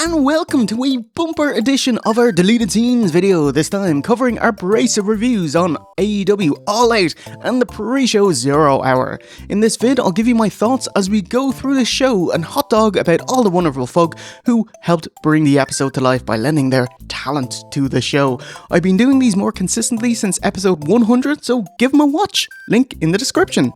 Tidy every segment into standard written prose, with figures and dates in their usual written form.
and welcome to a bumper edition of our Deleted Scenes video, this time covering our brace of reviews on AEW All Out and the pre-show 0 Hour. In this vid, I'll give you my thoughts as we go through the show and hot dog about all the wonderful folk who helped bring the episode to life by lending their talent to the show. I've been doing these more consistently since episode 100, so give them a watch. Link in the description.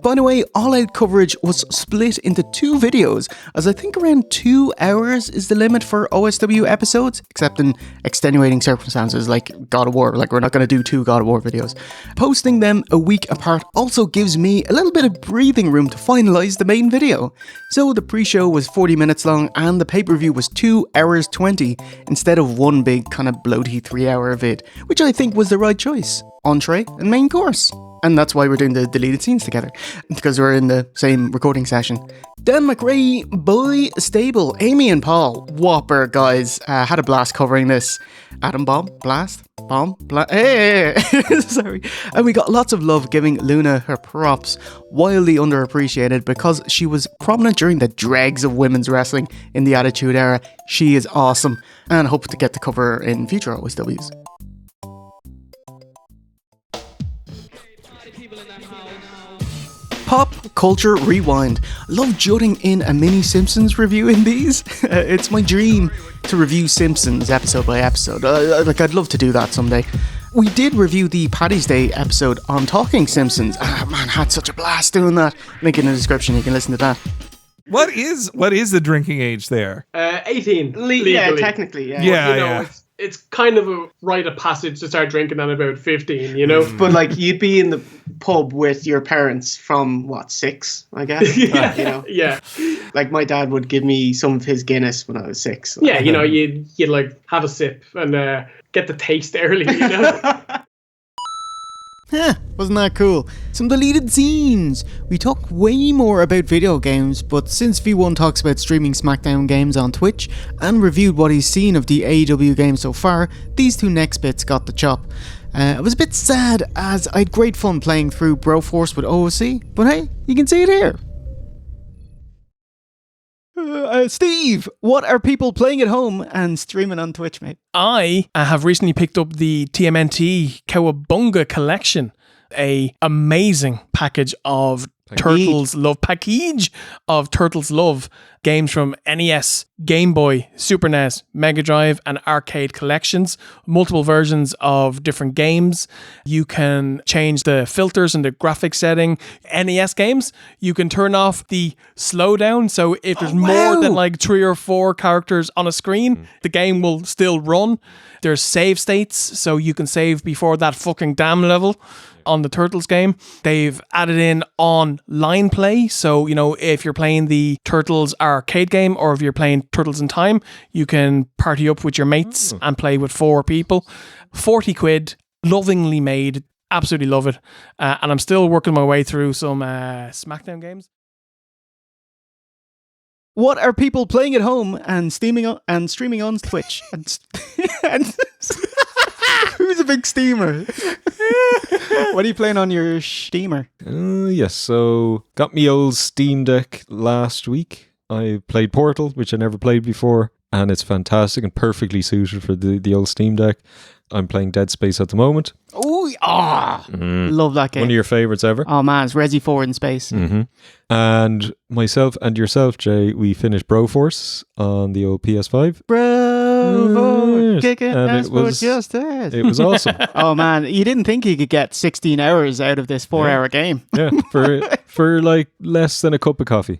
By the way, All Out coverage was split into two videos, as I think around 2 hours is the limit for OSW episodes, except in extenuating circumstances like God of War. Like, we're not going to do 2 God of War videos. Posting them a week apart also gives me a little bit of breathing room to finalise the main video. So the pre-show was 40 minutes long and the pay-per-view was 2 hours 20 instead of one big kind of bloaty 3-hour vid, which I think was the right choice. Entree and main course. And that's why we're doing the deleted scenes together, because we're in the same recording session. Dan McRae, Boy Stable, Amy and Paul, whopper guys, had a blast covering this. Atom Bomb, Blast, Bomb, Blast, hey, sorry. And we got lots of love giving Luna her props, wildly underappreciated because she was prominent during the dregs of women's wrestling in the Attitude Era. She is awesome, and hope to get to cover her in future OSWs. Pop Culture Rewind. I love jutting in a mini Simpsons review in these. It's my dream to review Simpsons episode by episode. I'd love to do that someday. We did review the Paddy's Day episode on Talking Simpsons. Man, had such a blast doing that. Link in the description, you can listen to that. What is the drinking age there? 18. Legally. Yeah, technically, yeah. Yeah. It's kind of a rite of passage to start drinking at about 15, you know? But like, you'd be in the pub with your parents from, 6, I guess? Yeah. You know? Yeah. Like, my dad would give me some of his Guinness when I was 6. Yeah, you know, you'd like have a sip and get the taste early, you know? Wasn't that cool? Some deleted scenes. We talk way more about video games, but since V1 talks about streaming SmackDown games on Twitch and reviewed what he's seen of the AEW game so far, these two next bits got the chop. I was a bit sad as I had great fun playing through Broforce with OOC, but hey, you can see it here. Steve, what are people playing at home and streaming on Twitch, mate? I have recently picked up the TMNT Cowabunga collection, a amazing package of Turtles Love games from NES, Game Boy, Super NES, Mega Drive and arcade collections, multiple versions of different games. You can change the filters and the graphics setting. NES games, you can turn off the slowdown, so if there's more than like 3 or 4 characters on a screen, the game will still run. There's save states, so you can save before that fucking damn level on the Turtles game. They've added in online play, so you know, if you're playing the Turtles arcade game or if you're playing Turtles in Time, you can party up with your mates and play with 4 people. 40 quid, lovingly made, absolutely love it. And I'm still working my way through some SmackDown games. What are people playing at home and streaming on Twitch? and who's a big steamer? What are you playing on your steamer? Yes, so got me old Steam Deck last week. I played Portal, which I never played before, and it's fantastic and perfectly suited for the old Steam Deck. I'm playing Dead Space at the moment. Love that game. One of your favourites ever. Oh man, it's Resi 4 in space. Mm-hmm. And myself and yourself, Jay, we finished Broforce on the old PS5. Bro, kicking ass for justice. It was awesome. Oh man, you didn't think you could get 16 hours out of this 4-hour game. Yeah, for like less than a cup of coffee.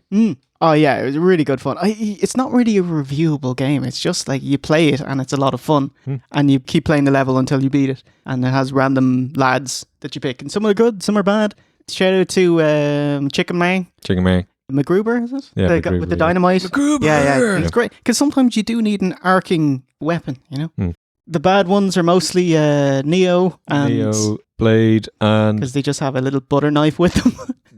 Oh yeah, it was really good fun. It's not really a reviewable game. It's just like you play it and it's a lot of fun. And you keep playing the level until you beat it. And it has random lads that you pick. And some are good, some are bad. Shout out to Chicken Mang. MacGruber, is it? Yeah, MacGruber, with the dynamite. MacGruber! Yeah, it's great. Because sometimes you do need an arcing weapon, you know? The bad ones are mostly Neo and Blade, and because they just have a little butter knife with them.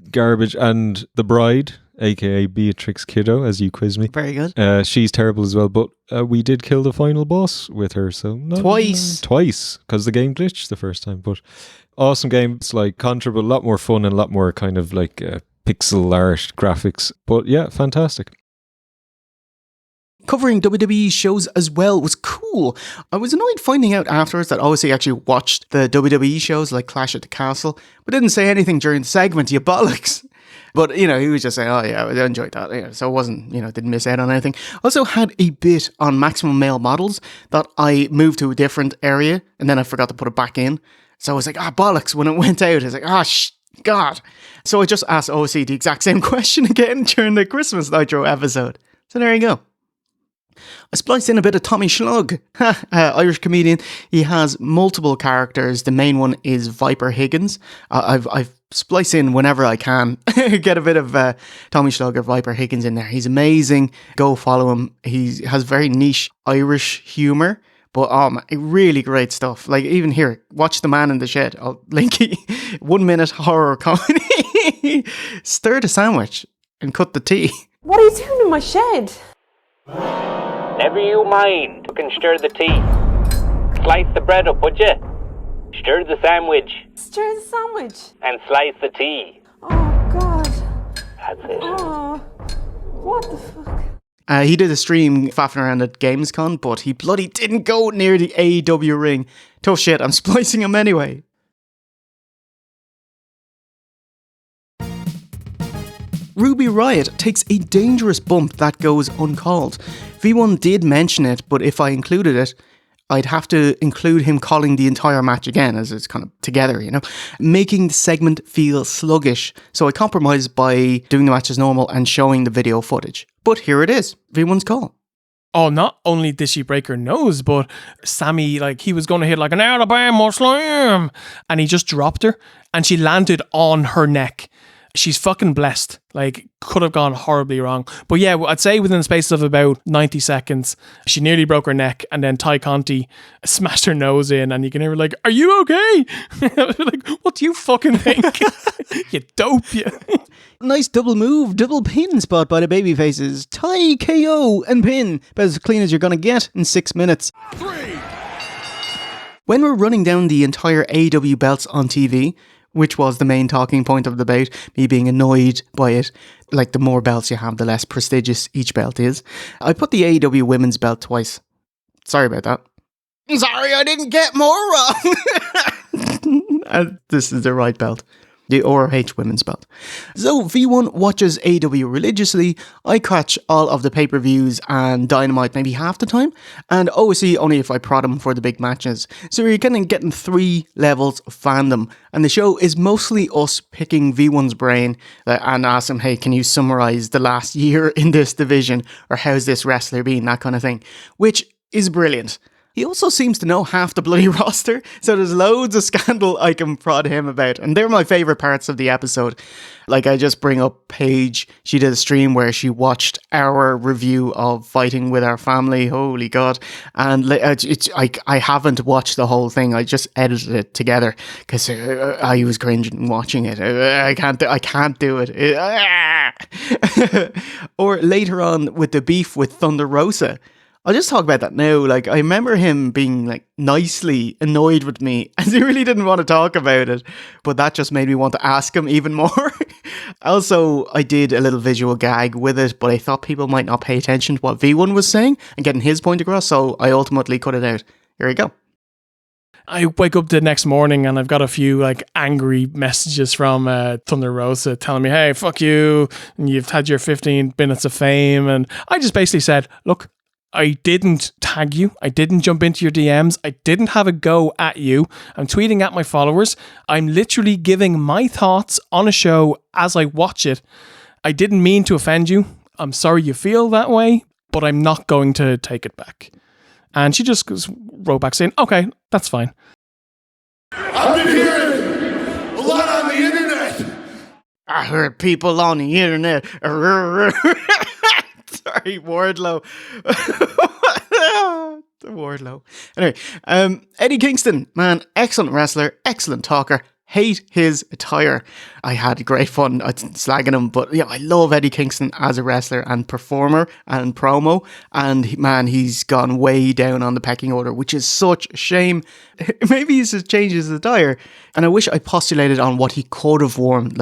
Garbage, and the Bride, aka Beatrix Kiddo, as you quiz me. Very good. She's terrible as well, but we did kill the final boss with her, so Twice, because the game glitched the first time. But awesome game. It's like Contra, but a lot more fun and a lot more kind of like pixel art graphics. But yeah, fantastic. Covering WWE shows as well was cool. I was annoyed finding out afterwards that OSC actually watched the WWE shows like Clash at the Castle, but didn't say anything during the segment, you bollocks. But, he was just saying, oh yeah, I enjoyed that. So it wasn't, didn't miss out on anything. Also had a bit on Maximum Male Models that I moved to a different area and then I forgot to put it back in. So I was like, bollocks. When it went out, I was like, God. So I just asked OSC the exact same question again during the Christmas Nitro episode. So there you go. I spliced in a bit of Tommy Schlug, Irish comedian. He has multiple characters. The main one is Viper Higgins. I've spliced in whenever I can, get a bit of Tommy Schlug or Viper Higgins in there. He's amazing. Go follow him. He has very niche Irish humour, but really great stuff. Like even here, watch The Man in the Shed. I'll link it. 1 minute horror comedy. Stir the sandwich and cut the tea. What are you doing in my shed? Never you mind. You can stir the tea. Slice the bread up, would you? Stir the sandwich. Stir the sandwich. And slice the tea. Oh, God. That's it. Oh, what the fuck? He did a stream faffing around at Gamescom, but he bloody didn't go near the AEW ring. Tough shit, I'm splicing him anyway. Ruby Riott takes a dangerous bump that goes uncalled. V1 did mention it, but if I included it, I'd have to include him calling the entire match again, as it's kind of together, making the segment feel sluggish. So I compromised by doing the match as normal and showing the video footage. But here it is, V1's call. Oh, not only did she break her nose, but Sammy, he was going to hit an Alabama slam, and he just dropped her, and she landed on her neck. She's fucking blessed. Could have gone horribly wrong. But yeah, I'd say within the space of about 90 seconds, she nearly broke her neck, and then Ty Conti smashed her nose in, and you can hear her are you okay? I was what do you fucking think? You dope, you. Nice double move, double pin spot by the babyfaces. Ty, KO, and pin. About as clean as you're going to get in 6 minutes. 3. When we're running down the entire AEW belts on TV, which was the main talking point of the bout, me being annoyed by it. The more belts you have, the less prestigious each belt is. I put the AEW women's belt twice. Sorry about that. Sorry, I didn't get more wrong. This is the right belt. The ROH women's belt. So V1 watches AEW religiously. I catch all of the pay-per-views and Dynamite maybe half the time, and OSC only if I prod him for the big matches. So you're getting 3 levels of fandom, and the show is mostly us picking V1's brain and ask him, hey, can you summarize the last year in this division, or how's this wrestler been, that kind of thing, which is brilliant. He also seems to know half the bloody roster, so there's loads of scandal I can prod him about, and they're my favourite parts of the episode. I just bring up Paige. She did a stream where she watched our review of Fighting With Our Family, holy god, and I haven't watched the whole thing, I just edited it together, because I was cringing watching it. I can't do it. Or later on with the beef with Thunder Rosa. I'll just talk about that now. I remember him being nicely annoyed with me, and he really didn't want to talk about it, but that just made me want to ask him even more. Also, I did a little visual gag with it, but I thought people might not pay attention to what V1 was saying and getting his point across, so I ultimately cut it out. Here we go. I wake up the next morning and I've got a few angry messages from Thunder Rosa telling me, hey, fuck you, and you've had your 15 minutes of fame, and I just basically said, look, I didn't tag you. I didn't jump into your DMs. I didn't have a go at you. I'm tweeting at my followers. I'm literally giving my thoughts on a show as I watch it. I didn't mean to offend you. I'm sorry you feel that way, but I'm not going to take it back. And she just wrote back saying, okay, that's fine. I've been hearing a lot on the internet. I heard people on the internet. Sorry, Wardlow. Wardlow. Anyway, Eddie Kingston, man, excellent wrestler, excellent talker. Hate his attire. I had great fun slagging him, but yeah, I love Eddie Kingston as a wrestler and performer and promo. And man, he's gone way down on the pecking order, which is such a shame. Maybe he's just changed his attire. And I wish I postulated on what he could have worn,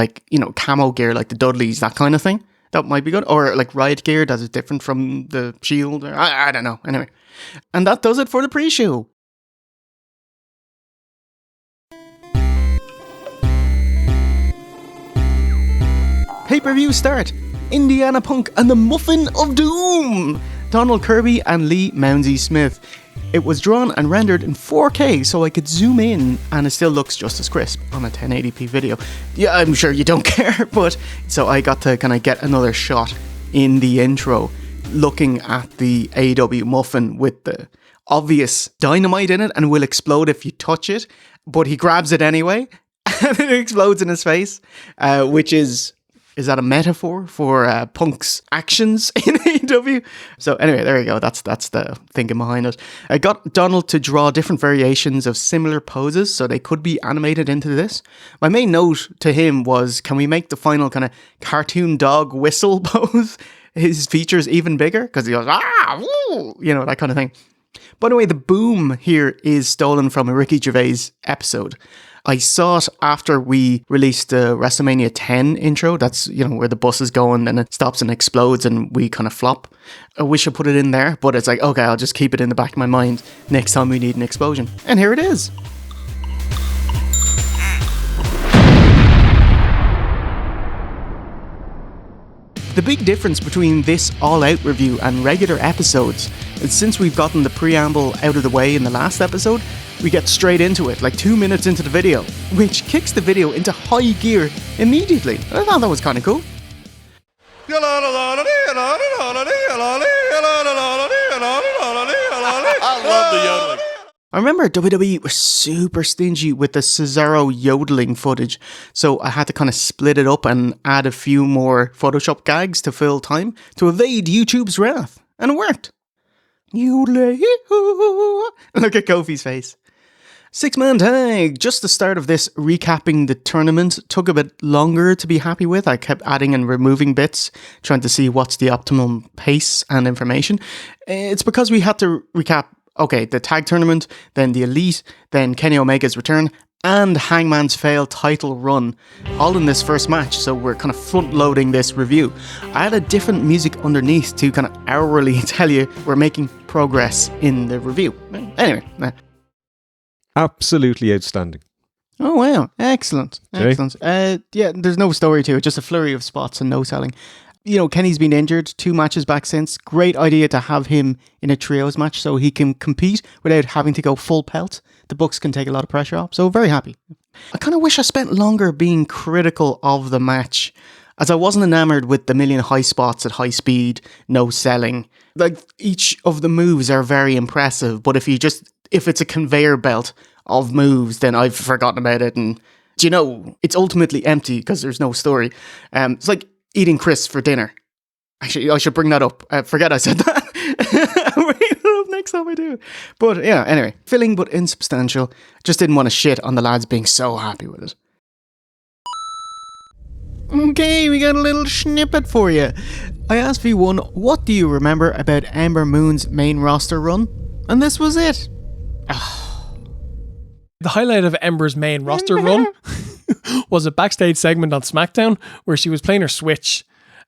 camo gear, like the Dudleys, that kind of thing. That might be good. Or like riot gear that is different from the Shield. Or, I don't know. Anyway. And that does it for the pre-show. Pay-per-view start. Indiana Punk and the Muffin of Doom. Donald Kirby and Lee Mounsey Smith. It was drawn and rendered in 4K so I could zoom in and it still looks just as crisp on a 1080p video. Yeah, I'm sure you don't care, but so I got to kind of get another shot in the intro looking at the AEW muffin with the obvious dynamite in it and will explode if you touch it, but he grabs it anyway and it explodes in his face, which is that a metaphor for Punk's actions in AEW? So anyway, there you go. That's the thinking behind it. I got Donald to draw different variations of similar poses so they could be animated into this. My main note to him was, can we make the final kind of cartoon dog whistle pose his features even bigger? Because he goes, ah, woo, you know, that kind of thing. By the way, the boom here is stolen from a Ricky Gervais episode. I saw it after we released the WrestleMania 10 intro. That's, you know, where the bus is going and it stops and explodes and we kind of flop. I wish I put it in there, but it's like, okay, I'll just keep it in the back of my mind next time we need an explosion. And here it is. The big difference between this All Out review and regular episodes is since we've gotten the preamble out of the way in the last episode, we get straight into it, like 2 minutes into the video, which kicks the video into high gear immediately. I thought that was kind of cool. I love the yodeling. I remember WWE was super stingy with the Cesaro yodeling footage, so I had to kind of split it up and add a few more Photoshop gags to fill time to evade YouTube's wrath, and it worked. Yodeling. Look at Kofi's face. 6-man tag. Just the start of this recapping the tournament took a bit longer to be happy with. I kept adding and removing bits, trying to see what's the optimum pace and information. It's because we had to recap, okay, the tag tournament, then the Elite, then Kenny Omega's return, and Hangman's failed title run, all in this first match, so we're kind of front-loading this review. I had a different music underneath to kind of hourly tell you we're making progress in the review. Anyway. Absolutely outstanding. Oh, wow. Excellent. Excellent. Yeah, there's no story to it, just a flurry of spots and no selling. You know, Kenny's been injured, 2 matches back since. Great idea to have him in a trios match so he can compete without having to go full pelt. The Bucks can take a lot of pressure off, so very happy. I kind of wish I spent longer being critical of the match, as I wasn't enamored with the million high spots at high speed, no selling. Like, each of the moves are very impressive, but if it's a conveyor belt of moves, then I've forgotten about it, and, do you know, it's ultimately empty because there's no story. It's like eating crisps for dinner. Actually, I should bring that up. Forget I said that. Bring it up next time I do. But yeah, anyway, filling but insubstantial. Just didn't want to shit on the lads being so happy with it. Okay, we got a little snippet for you. I asked V1, what do you remember about Ember Moon's main roster run? And this was it. The highlight of Ember's main roster run was a backstage segment on SmackDown where she was playing her Switch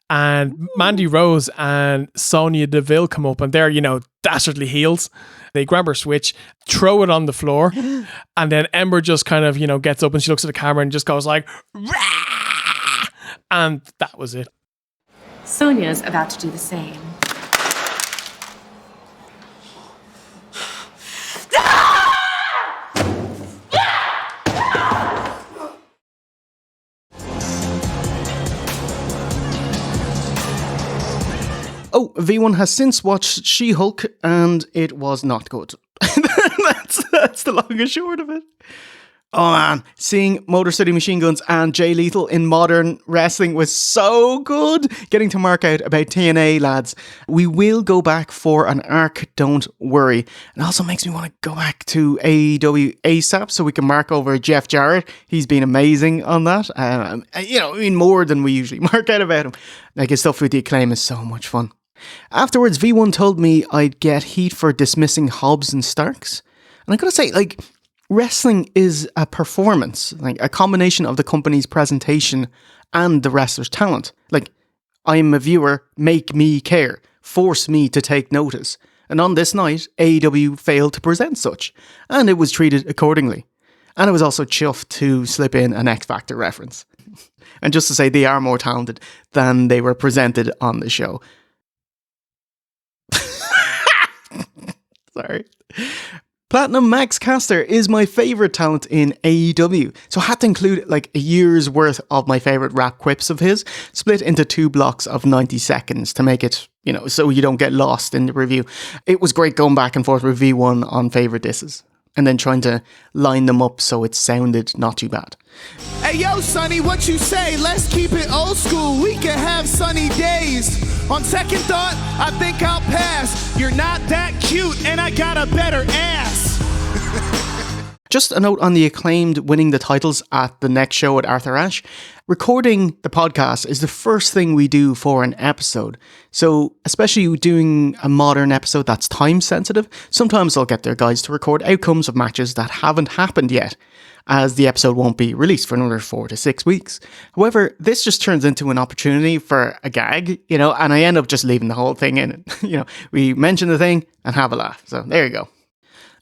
and Mandy Rose and Sonya Deville come up and they're, you know, dastardly heels. They grab her Switch, throw it on the floor, and then Ember just kind of, you know, gets up and she looks at the camera and just goes like, rah! And that was it. Sonya's about to do the same. Oh, V1 has since watched She-Hulk, and it was not good. that's the long and short of it. Oh man, seeing Motor City Machine Guns and Jay Lethal in modern wrestling was so good. Getting to mark out about TNA, lads. We will go back for an arc, don't worry. It also makes me want to go back to AEW ASAP so we can mark over Jeff Jarrett. He's been amazing on that. You know, I mean, more than we usually mark out about him. Like, his stuff with the Acclaim is so much fun. Afterwards, V1 told me I'd get heat for dismissing Hobbs and Starks. And I gotta say, like, wrestling is a performance, like a combination of the company's presentation and the wrestler's talent. Like, I'm a viewer, make me care, force me to take notice. And on this night, AEW failed to present such, and it was treated accordingly. And it was also chuffed to slip in an X Factor reference. And just to say, they are more talented than they were presented on the show. Sorry. Platinum Max Caster is my favourite talent in AEW, so I had to include like a year's worth of my favourite rap quips of his, split into 2 blocks of 90 seconds to make it, so you don't get lost in the review. It was great going back and forth with V1 on favourite disses, and then trying to line them up so it sounded not too bad. Hey yo, Sonny, what you say? Let's keep it old school. We can have sunny days. On second thought, I think I'll pass. You're not that cute, and I got a better ass. Just a note on the Acclaimed winning the titles at the next show at Arthur Ashe. Recording the podcast is the first thing we do for an episode. So, especially doing a modern episode that's time sensitive, sometimes I'll get their guys to record outcomes of matches that haven't happened yet, as the episode won't be released for another 4 to 6 weeks. However, this just turns into an opportunity for a gag, and I end up just leaving the whole thing in. We mention the thing and have a laugh. So there you go.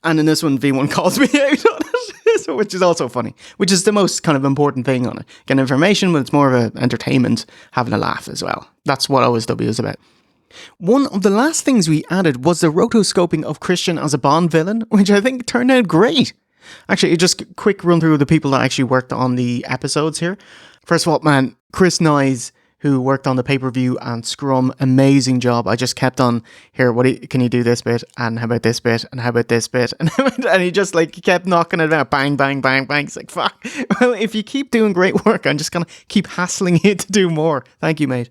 And in this one, V1 calls me out on it, which is also funny, which is the most kind of important thing on it. Getting information, but it's more of an entertainment, having a laugh as well. That's what OSW is about. One of the last things we added was the rotoscoping of Christian as a Bond villain, which I think turned out great. Actually, just a quick run through of the people that actually worked on the episodes here. First of all, man, Chris Nies, who worked on the pay-per-view and Scrum, amazing job. I just kept on here, can you do this bit? And how about this bit? And how about this bit? And he just he kept knocking it out, bang, bang, bang, bang. It's like, fuck. Well, if you keep doing great work, I'm just going to keep hassling you to do more. Thank you, mate.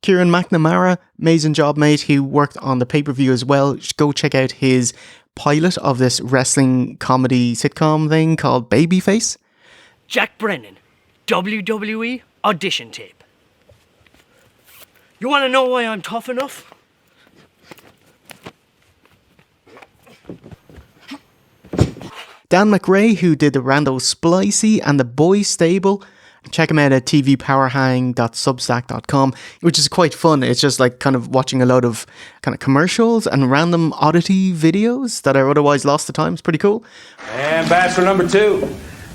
Kieran McNamara, amazing job, mate. He worked on the pay-per-view as well. Just go check out his pilot of this wrestling comedy sitcom thing called Babyface. Jack Brennan, WWE audition tape. You want to know why I'm tough enough? Dan McRae, who did the Rando Splicey and the Boy Stable. Check him out at tvpowerhang.substack.com, which is quite fun. It's just like kind of watching a load of kind of commercials and random oddity videos that are otherwise lost to time. It's pretty cool. And bachelor number 2.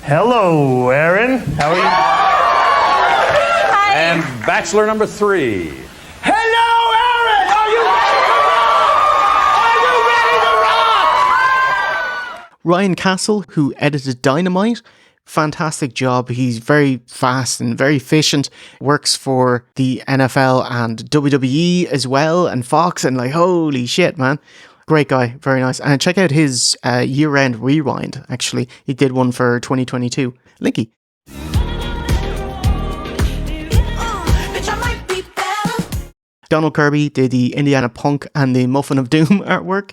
Hello, Aaron. How are you? Hi. And bachelor number 3. Hello, Aaron! Are you ready to rock? Ryan Castle, who edited Dynamite. Fantastic job. He's very fast and very efficient. Works for the NFL and WWE as well, and Fox, and holy shit, man. Great guy. Very nice. And check out his year-end rewind, actually. He did one for 2022. Linky. Donald Kirby did the Indiana Punk and the Muffin of Doom artwork.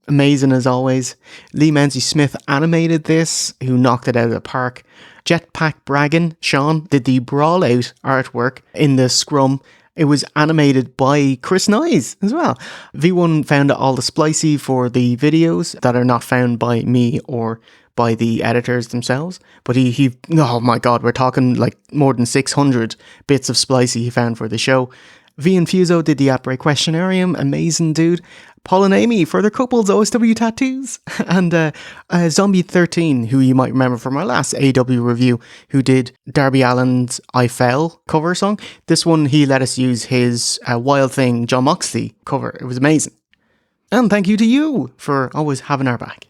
Amazing as always. Lee Menzies Smith animated this, who knocked it out of the park. Jetpack Bragan, Sean, did the Brawl Out artwork in the Scrum. It was animated by Chris Nies as well. V1 found all the splicey for the videos that are not found by me or by the editors themselves. But he oh my god, we're talking more than 600 bits of splicey he found for the show. V Infuso did the Outbreak Questionarium, amazing dude. Paul and Amy for their couples OSW tattoos. And Zombie 13, who you might remember from our last AEW review, who did Darby Allin's I Fell cover song. This one, he let us use his Wild Thing John Moxley cover. It was amazing. And thank you to you for always having our back.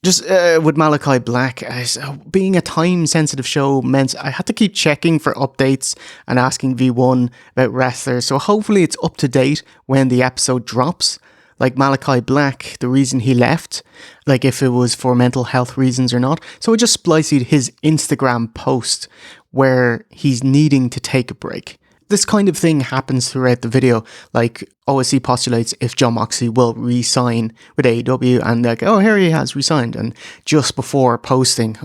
Just with Malachi Black, being a time-sensitive show meant I had to keep checking for updates and asking V1 about wrestlers, so hopefully it's up to date when the episode drops. Like Malachi Black, the reason he left, if it was for mental health reasons or not. So I just spliced his Instagram post where he's needing to take a break. This kind of thing happens throughout the video. OSC postulates if John Moxley will re-sign with AEW, and here he has re-signed. And just before posting,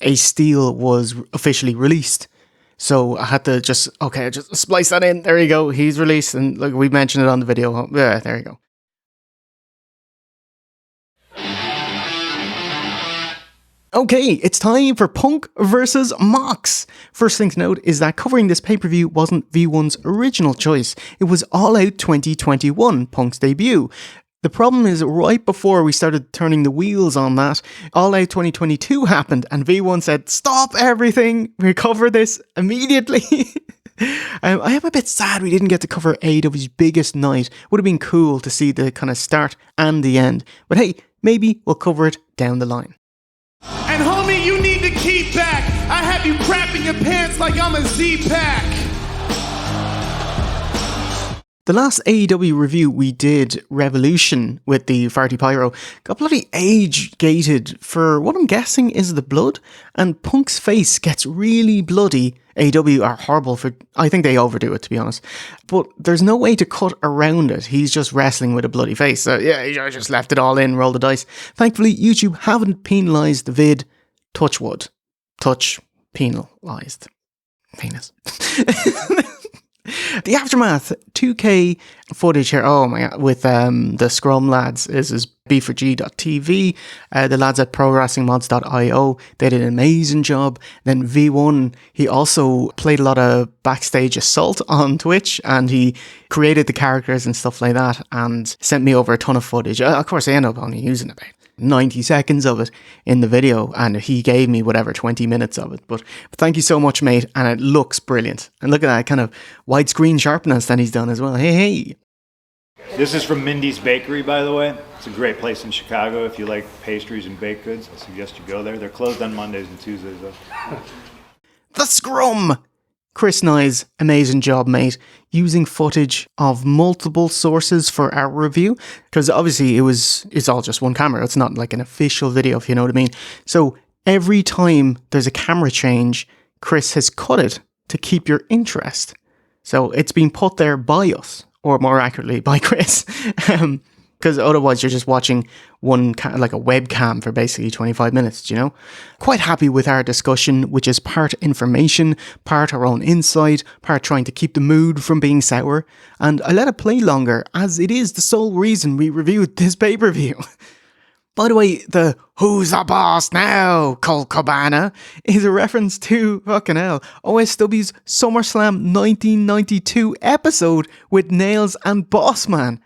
Ace Steel was officially released. So I had to just splice that in. There you go. He's released, and we mentioned it on the video. Yeah, there you go. Okay, it's time for Punk versus Mox. First thing to note is that covering this pay-per-view wasn't V1's original choice. It was All Out 2021, Punk's debut. The problem is, right before we started turning the wheels on that, All Out 2022 happened and V1 said, stop everything, we cover this immediately. I am a bit sad we didn't get to cover AEW's biggest night. Would have been cool to see the kind of start and the end. But hey, maybe we'll cover it down the line. And homie, you need to keep back. I have you crapping your pants like I'm a Z-Pack. The last AEW review we did, Revolution, with the Farty Pyro, got bloody age-gated for what I'm guessing is the blood, and Punk's face gets really bloody. AEW are horrible for... I think they overdo it, to be honest. But there's no way to cut around it. He's just wrestling with a bloody face. So yeah, I just left it all in, rolled the dice. Thankfully, YouTube haven't penalised the vid. Touch wood. Touch penalised. Penis. The Aftermath 2K footage here, oh my god, with the Scrum lads is B4G.tv, the lads at ProWrestlingMods.io, they did an amazing job. Then V1, he also played a lot of backstage assault on Twitch, and he created the characters and stuff like that, and sent me over a ton of footage. Of course, I ended up only using about 90 seconds of it in the video, and he gave me whatever 20 minutes of it, but thank you so much, mate, and it looks brilliant. And look at that kind of widescreen sharpness that he's done as well. Hey. This is from Mindy's Bakery, by the way. It's a great place in Chicago if you like pastries and baked goods. I suggest you go there. They're closed on Mondays and Tuesdays though. The Scrum! Chris Nies, amazing job, mate, using footage of multiple sources for our review, because obviously it's all just one camera. It's not like an official video, if you know what I mean. So every time there's a camera change, Chris has cut it to keep your interest. So it's been put there by us, or more accurately, by Chris. Because otherwise you're just watching one like a webcam for basically 25 minutes, you know? Quite happy with our discussion, which is part information, part our own insight, part trying to keep the mood from being sour. And I let it play longer, as it is the sole reason we reviewed this pay-per-view. By the way, the "Who's the Boss Now?" Colt Cabana is a reference to, fucking hell, OSW's SummerSlam 1992 episode with Nails and Bossman.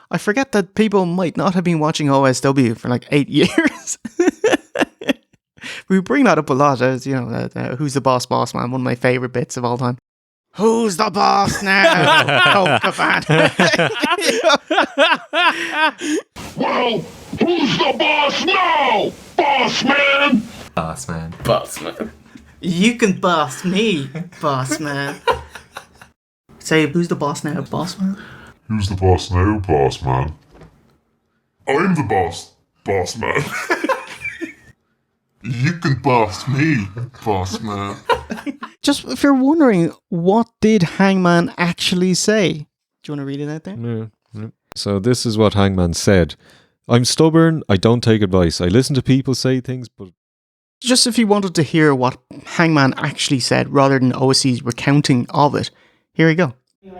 I forget that people might not have been watching OSW for like 8 years. We bring that up a lot, as you know, Who's the Boss Man, one of my favourite bits of all time. Who's the boss now? Well, who's the boss now? Boss man! Boss man. Boss man. You can boss me, boss man. Say, who's the boss now, boss man? Who's the boss now, boss man? I'm the boss man. You can boss me, boss man. Just if you're wondering, what did Hangman actually say? Do you want to read it out there? Yeah. So this is what Hangman said. I'm stubborn, I don't take advice. I listen to people say things, but... Just if you wanted to hear what Hangman actually said, rather than OSC's recounting of it, here we go.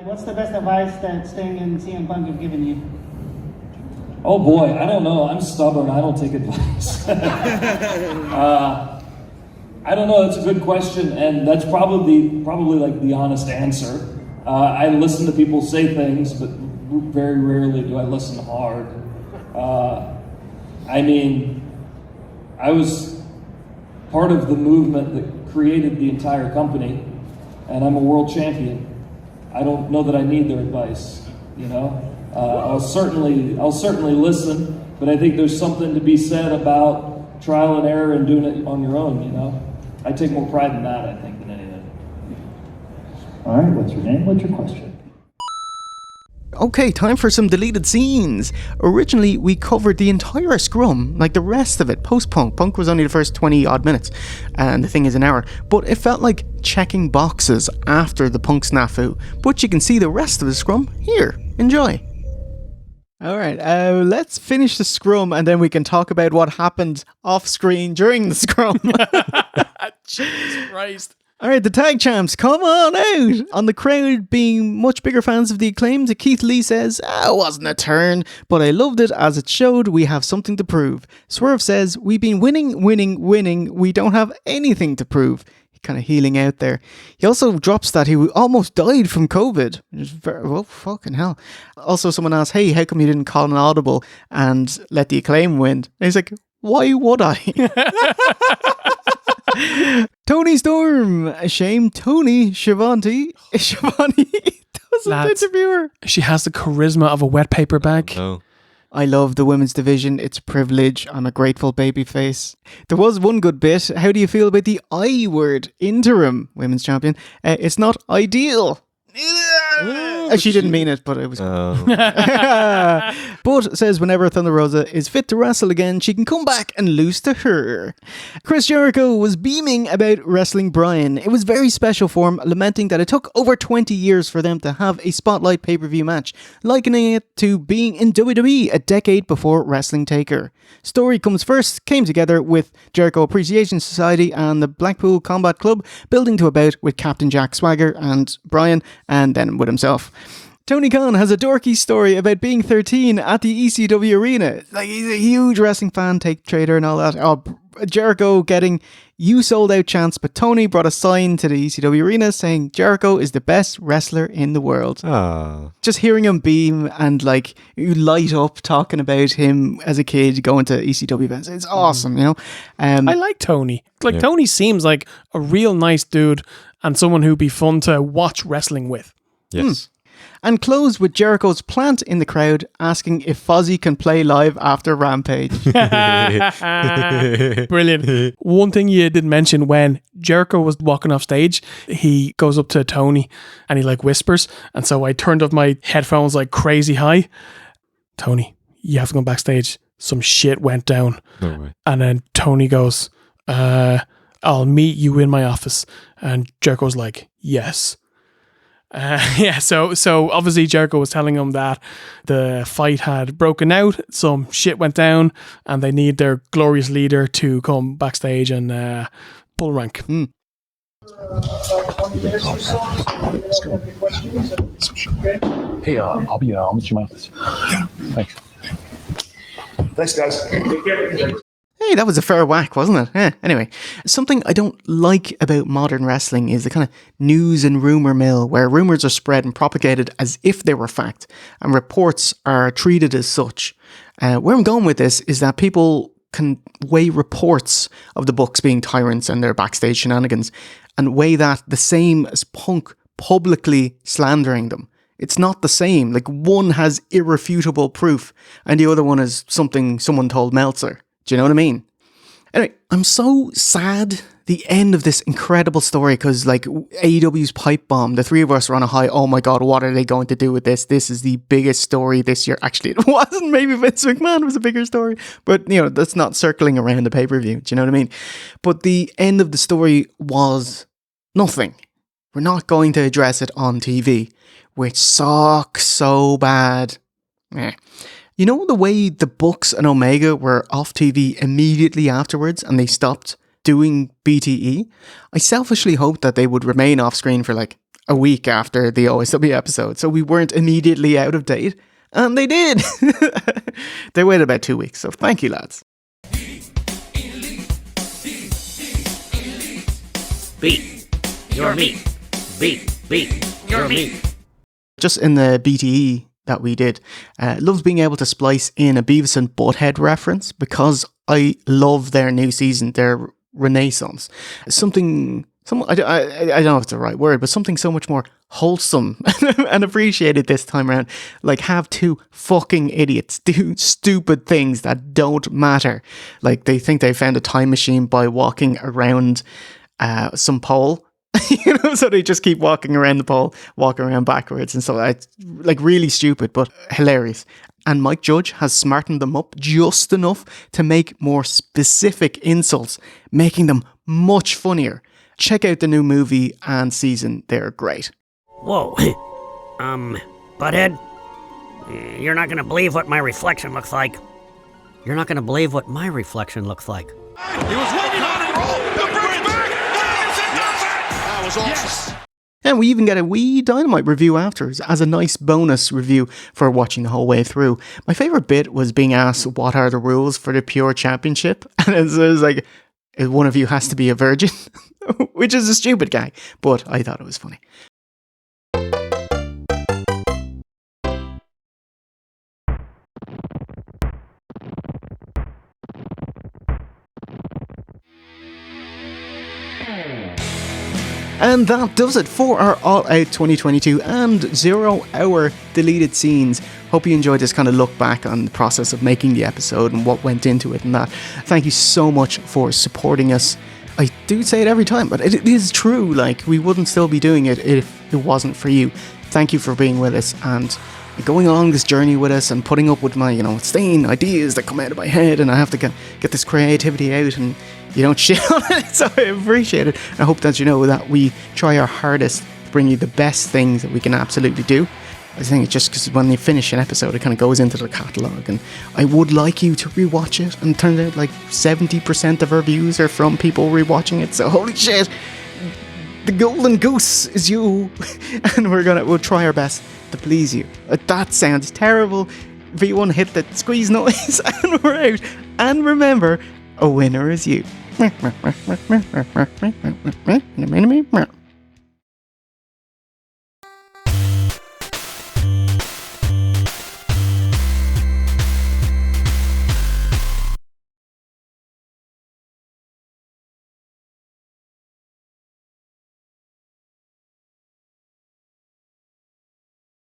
What's the best advice that Sting and CM Punk have given you? Oh boy, I don't know. I'm stubborn. I don't take advice. I don't know. That's a good question, and that's probably like the honest answer. I listen to people say things, but very rarely do I listen hard. I mean, I was part of the movement that created the entire company, and I'm a world champion. I don't know that I need their advice, you know. I'll certainly listen, but I think there's something to be said about trial and error and doing it on your own, you know. I take more pride in that, I think, than anything. All right, what's your name? What's your question? Okay, time for some deleted scenes. Originally, we covered the entire scrum, like the rest of it, post-Punk. Punk was only the first 20 odd minutes, and the thing is an hour. But it felt like checking boxes after the Punk snafu. But you can see the rest of the scrum here. Enjoy. Alright, let's finish the scrum and then we can talk about what happened off screen during the scrum. Jesus Christ. All right, the tag champs, come on out. On the crowd being much bigger fans of the Acclaimed, Keith Lee says, it wasn't a turn, but I loved it as it showed we have something to prove. Swerve says, we've been winning. We don't have anything to prove. Kind of healing out there. He also drops that he almost died from COVID. Which is well, fucking hell. Also, someone asked, hey, how come you didn't call an audible and let the Acclaim win? And he's like, why would I? Tony Storm. A shame Tony Schiavone doesn't interview her. She has the charisma of a wet paper bag. No. I love the women's division. It's a privilege. I'm a grateful babyface. There was one good bit. How do you feel about the I word, interim women's champion? It's not ideal. She didn't mean it, but it was. But says whenever Thunder Rosa is fit to wrestle again, she can come back and lose to her. Chris Jericho was beaming about wrestling Bryan. It was very special for him, lamenting that it took over 20 years for them to have a spotlight pay-per-view match, likening it to being in WWE a decade before Wrestling Taker. Story Comes First came together with Jericho Appreciation Society and the Blackpool Combat Club, building to a bout with Captain Jack Swagger and Bryan, and then with himself. Tony Khan has a dorky story about being 13 at the ECW arena. Like, he's a huge wrestling fan, tape trader and all that. Oh, Jericho getting "you sold out" chants, but Tony brought a sign to the ECW arena saying Jericho is the best wrestler in the world. Just hearing him beam and like you light up talking about him as a kid going to ECW events. It's awesome, you know. I like Tony. Tony seems like a real nice dude and someone who'd be fun to watch wrestling with. Yes. And closed with Jericho's plant in the crowd asking if Fozzy can play live after Rampage. Brilliant. One thing you didn't mention, when Jericho was walking off stage, he goes up to Tony and he like whispers. And so I turned up my headphones like crazy high. Tony, you have to go backstage. Some shit went down. No way. And then Tony goes, I'll meet you in my office. And Jericho's like, yes. So obviously Jericho was telling him that the fight had broken out, some shit went down, and they need their glorious leader to come backstage and pull rank. Hey, I'll meet you in my office. Yeah. Thanks. Thanks, guys. Hey, that was a fair whack, wasn't it? Anyway, something I don't like about modern wrestling is the kind of news and rumour mill where rumours are spread and propagated as if they were fact, and reports are treated as such. Where I'm going with this is that people can weigh reports of the Bucks being tyrants and their backstage shenanigans and weigh that the same as Punk publicly slandering them. It's not the same. Like, one has irrefutable proof and the other one is something someone told Meltzer. Do you know what I mean? Anyway, I'm so sad the end of this incredible story because like AEW's pipe bomb, the three of us were on a high. Oh my God, what are they going to do with this? This is the biggest story this year. Actually, it wasn't. Maybe Vince McMahon was a bigger story, but you know, that's not circling around the pay-per-view. Do you know what I mean? But the end of the story was nothing. We're not going to address it on TV, which sucks so bad. You know the way the Bucks and Omega were off TV immediately afterwards and they stopped doing BTE? I selfishly hoped that they would remain off screen for like a week after the OSW episode so we weren't immediately out of date. And they did. They waited about 2 weeks, so thank you, lads. Beat your meat. Beat your meat. Just in the BTE that we did, loves being able to splice in a Beavis and Butthead reference because I love their new season, their renaissance. I don't know if it's the right word, but something so much more wholesome and appreciated this time around. Like, have two fucking idiots do stupid things that don't matter. Like, they think they found a time machine by walking around some pole. You know, so they just keep walking around the pole, walking around backwards, and so it's like really stupid but hilarious. And Mike Judge has smartened them up just enough to make more specific insults, making them much funnier. Check out the new movie and season; they're great. Whoa, Butthead, you're not gonna believe what my reflection looks like. You're not gonna believe what my reflection looks like. He was waiting on it. The bridge back. was awesome. And we even get a wee Dynamite review after, as a nice bonus review for watching the whole way through. My favourite bit was being asked what are the rules for the Pure Championship, and it was like, one of you has to be a virgin, which is a stupid gag, but I thought it was funny. And that does it for our All Out 2022 and 0 hour deleted scenes. Hope you enjoyed this kind of look back on the process of making the episode and what went into it and that. Thank you so much for supporting us. I do say it every time, but it is true. Like, we wouldn't still be doing it if it wasn't for you. Thank you for being with us and going along this journey with us and putting up with my, insane ideas that come out of my head, and I have to get this creativity out, and you don't shit on it, so I appreciate it. I hope that you know that we try our hardest to bring you the best things that we can absolutely do. I think it's just because when you finish an episode, it kind of goes into the catalogue, and I would like you to rewatch it, and it turns out like 70% of our views are from people rewatching it, so holy shit, the golden goose is you, and we'll try our best to please you. That sounds terrible. V1, hit the squeeze noise, and we're out. And remember, a winner is you.